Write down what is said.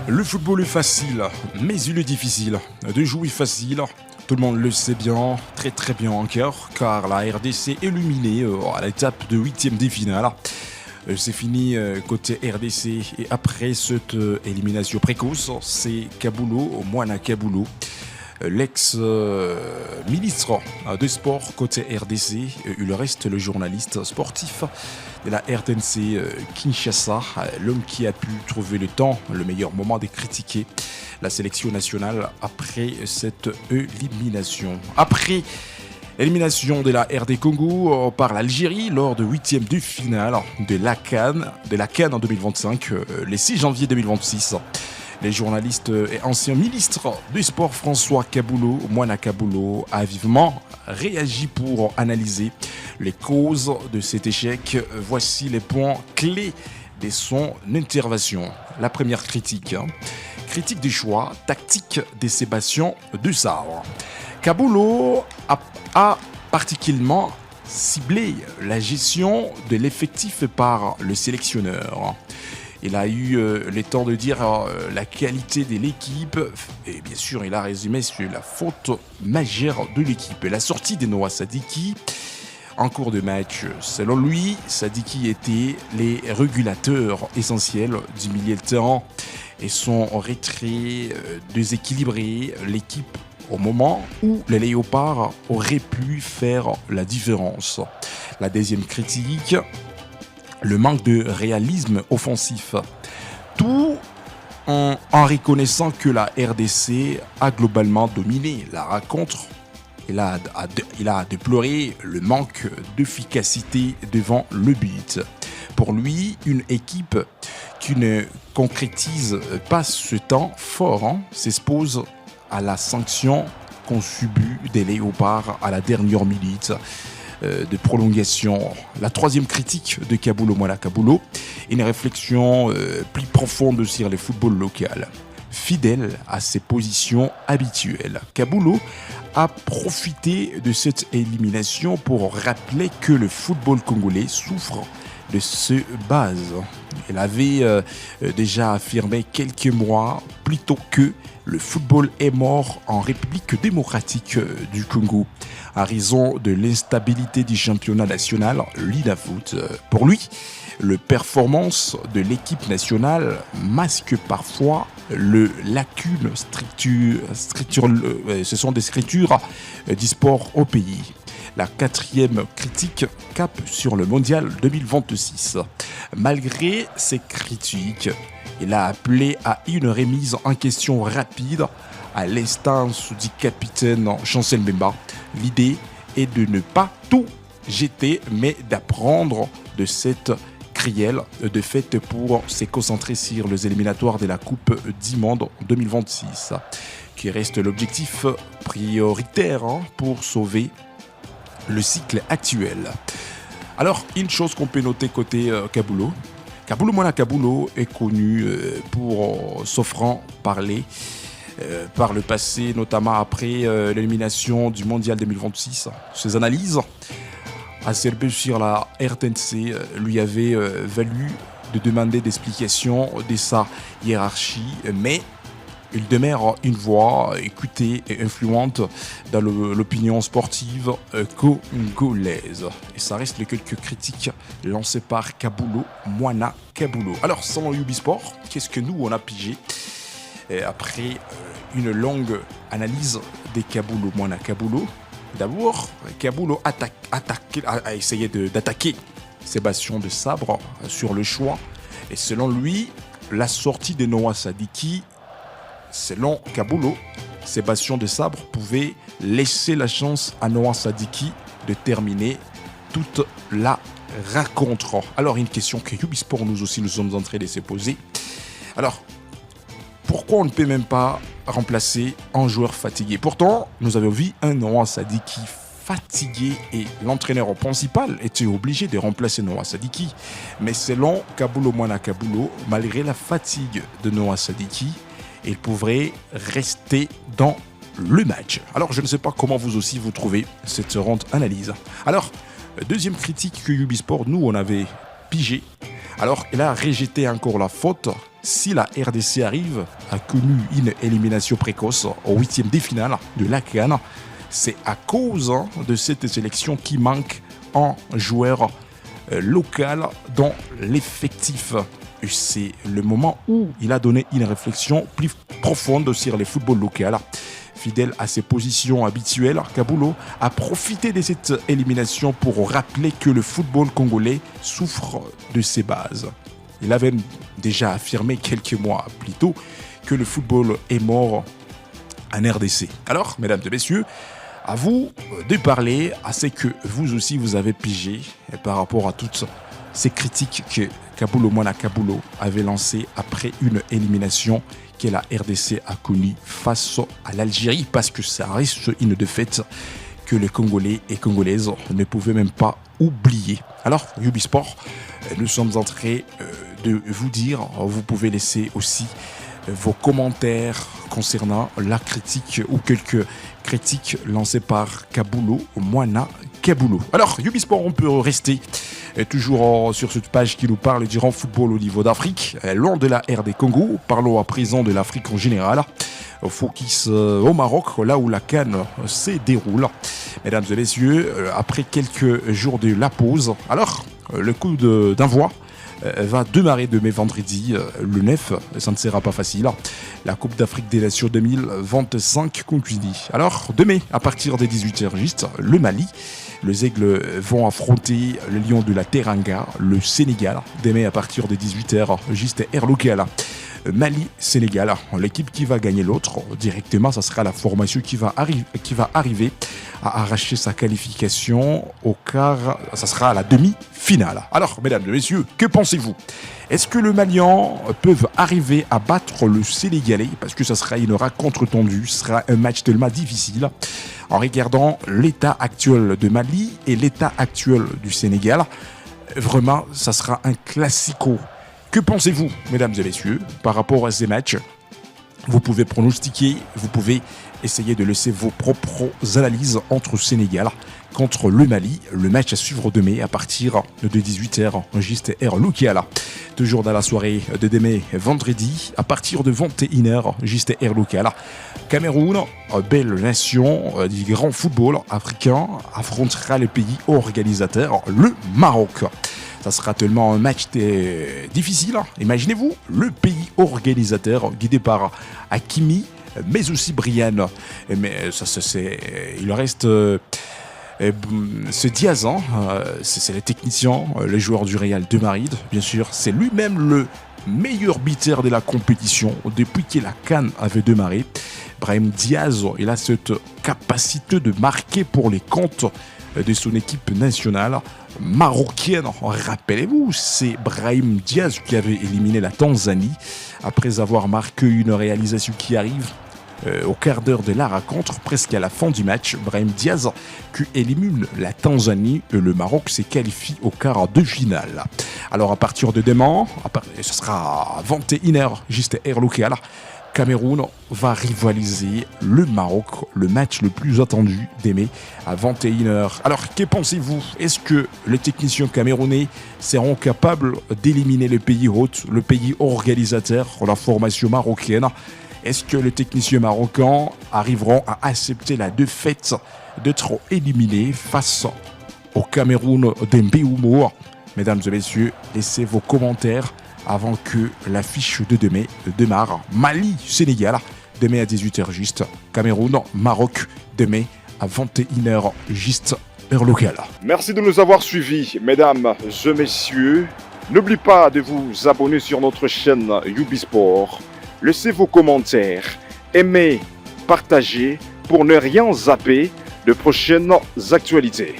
Le football est facile, mais il est difficile. De jouer facile, tout le monde le sait bien, très très bien encore, car la RDC est éliminée à l'étape de huitième des finales. C'est fini côté RDC et après cette élimination précoce, c'est Kabulo, Moana Kabulo, l'ex-ministre des Sports côté RDC, il reste le journaliste sportif de la RTNC Kinshasa, l'homme qui a pu trouver le temps, le meilleur moment de critiquer la sélection nationale après cette élimination. Après l'élimination de la RD Congo par l'Algérie lors de huitième de finale de la CAN en 2025, le 6 janvier 2026. Les journalistes et anciens ministres du sport François Kabulo, Moana Kabulo, a vivement réagi pour analyser les causes de cet échec. Voici les points clés de son intervention. La première critique. Critique des choix tactiques de Sébastien Desabre. Kabulo a particulièrement ciblé la gestion de l'effectif par le sélectionneur. Il a eu le temps de dire la qualité de l'équipe et bien sûr il a résumé sur la faute majeure de l'équipe. La sortie de Noah Sadiki en cours de match. Selon lui, Sadiki était les régulateurs essentiels du milieu de terrain et son retrait déséquilibré l'équipe au moment où les Léopards auraient pu faire la différence. La deuxième critique, le manque de réalisme offensif. Tout en reconnaissant que la RDC a globalement dominé la rencontre. Il a déploré le manque d'efficacité devant le but. Pour lui, une équipe qui ne concrétise pas ce temps fort s'expose à la sanction qu'ont subi des Léopards à la dernière minute de prolongation. La troisième critique de Kabulo Moana Kabulo, une réflexion plus profonde sur le football local. Fidèle à ses positions habituelles, Kabulo a profité de cette élimination pour rappeler que le football congolais souffre de ce base. Il avait déjà affirmé quelques mois plus tôt que le football est mort en République démocratique du Congo à raison de l'instabilité du championnat national l'INAFoot. Pour lui, les performances de l'équipe nationale masquent parfois le lacune ce sont des structures du sport au pays. La quatrième critique cap sur le mondial 2026. Malgré ces critiques, il a appelé à une remise en question rapide à l'instance du capitaine Chancel Mbemba. L'idée est de ne pas tout jeter, mais d'apprendre de cette crielle de fait pour se concentrer sur les éliminatoires de la Coupe du Monde 2026, qui reste l'objectif prioritaire pour sauver le cycle actuel. Alors, une chose qu'on peut noter côté Kabulo. Kabulo Moana Kabulo est connu pour s'offrant parler par le passé, notamment après l'élimination du Mondial 2026. Ses analyses acerbées sur la RTNC lui avaient valu de demander des explications de sa hiérarchie, mais il demeure une voix écoutée et influente dans l'opinion sportive congolaise. Et ça reste les quelques critiques lancées par Kabulo Moana Kabulo. Alors, sans Ubisport, qu'est-ce que nous on a pigé après une longue analyse des Kabulo Moana Kabulo? D'abord, Kabulo a essayé d'attaquer Sébastien Desabre sur le choix. Et selon lui, la sortie de Noah Sadiki, selon Kabulo, Sébastien Desabre pouvait laisser la chance à Noah Sadiki de terminer toute la rencontre. Alors, une question que Ubisport nous aussi nous sommes en train de se poser. Alors, pourquoi on ne peut même pas remplacer un joueur fatigué? Pourtant, nous avons vu un Noah Sadiki fatigué et l'entraîneur principal était obligé de remplacer Noah Sadiki. Mais selon Kabulo Moana Kabulo, malgré la fatigue de Noah Sadiki, il pourrait rester dans le match. Alors, je ne sais pas comment vous aussi vous trouvez cette ronde analyse. Alors, deuxième critique que Ubisport, nous, on avait pigé Alors, il a rejeté encore la faute. Si la RDC a connu une élimination précoce au 8e de finale de la CAN, c'est à cause de cette sélection qui manque un joueur local dans l'effectif. Et c'est le moment où il a donné une réflexion plus profonde sur le football local. Fidèle à ses positions habituelles, Kabulo a profité de cette élimination pour rappeler que le football congolais souffre de ses bases. Il avait déjà affirmé quelques mois plus tôt que le football est mort en RDC. Alors, mesdames et messieurs, à vous de parler à ce que vous aussi vous avez pigé par rapport à toutes ces critiques que Kabulo Mwana Kabulo avait lancées après une élimination que la RDC a connue face à l'Algérie, parce que ça reste une défaite que les Congolais et Congolaises ne pouvaient même pas oublier. Alors, Ubisport, nous sommes en train de vous dire, vous pouvez laisser aussi vos commentaires concernant la critique ou quelques critiques lancées par Kabulo Mwana Kabulo. Alors, Ubisport, on peut rester toujours sur cette page qui nous parle du grand football au niveau d'Afrique, loin de la RD Congo. Parlons à présent de l'Afrique en général. Focus au Maroc, là où la CAN se déroule. Mesdames et messieurs, après quelques jours de la pause, alors le coup d'envoi va démarrer demain vendredi, le 9. Ça ne sera pas facile. La Coupe d'Afrique des Nations 2025 continue. Alors, demain, à partir des 18h juste, le Mali. Les Aigles vont affronter le Lion de la Teranga, le Sénégal. Demain, à partir des 18h, juste air local. Mali-Sénégal, l'équipe qui va gagner l'autre directement, ça sera la formation qui va arriver à arracher sa qualification au quart, ça sera à la demi-finale. Alors, mesdames et messieurs, que pensez-vous? Est-ce que le Malian peuvent arriver à battre le Sénégalais? Parce que ça sera une rencontre tendue, ce sera un match tellement difficile. En regardant l'état actuel de Mali et l'état actuel du Sénégal, vraiment, ça sera un classico. Que pensez-vous, mesdames et messieurs, par rapport à ces matchs? Vous pouvez pronostiquer, vous pouvez essayer de laisser vos propres analyses entre Sénégal contre le Mali. Le match à suivre demain à partir de 18h, juste heure locale. Toujours dans la soirée de demain vendredi, à partir de 21h, juste heure locale. Cameroun, belle nation du grand football africain, affrontera le pays organisateur, le Maroc. Ça sera tellement un match difficile. Imaginez-vous, le pays organisateur guidé par Hakimi, mais aussi Brian. Mais ça, il reste ce Diaz, c'est le technicien, le joueur du Real de Madrid. Bien sûr, c'est lui-même le meilleur buteur de la compétition depuis que la CAN avait démarré. Brahim Diaz, il a cette capacité de marquer pour les comptes de son équipe nationale marocaine. Rappelez-vous, c'est Brahim Diaz qui avait éliminé la Tanzanie après avoir marqué une réalisation qui arrive au quart d'heure de la rencontre, presque à la fin du match. Brahim Diaz qui élimine la Tanzanie et le Maroc se qualifie au quart de finale. Alors à partir de demain, ce sera à 21h, juste air local, Cameroun va rivaliser le Maroc, le match le plus attendu demain à 21h. Alors, que pensez-vous? Est-ce que les techniciens camerounais seront capables d'éliminer le pays hôte, le pays organisateur, la formation marocaine? Est-ce que les techniciens marocains arriveront à accepter la défaite d'être éliminés face au Cameroun d'Mbeumo? Mesdames et messieurs, laissez vos commentaires avant que l'affiche de demain démarre. Mali-Sénégal, demain à 18h juste. Cameroun-Maroc, demain à 21h juste, heure locale. Merci de nous avoir suivis, mesdames et messieurs. N'oubliez pas de vous abonner sur notre chaîne Ubisport. Laissez vos commentaires, aimez, partagez pour ne rien zapper de prochaines actualités.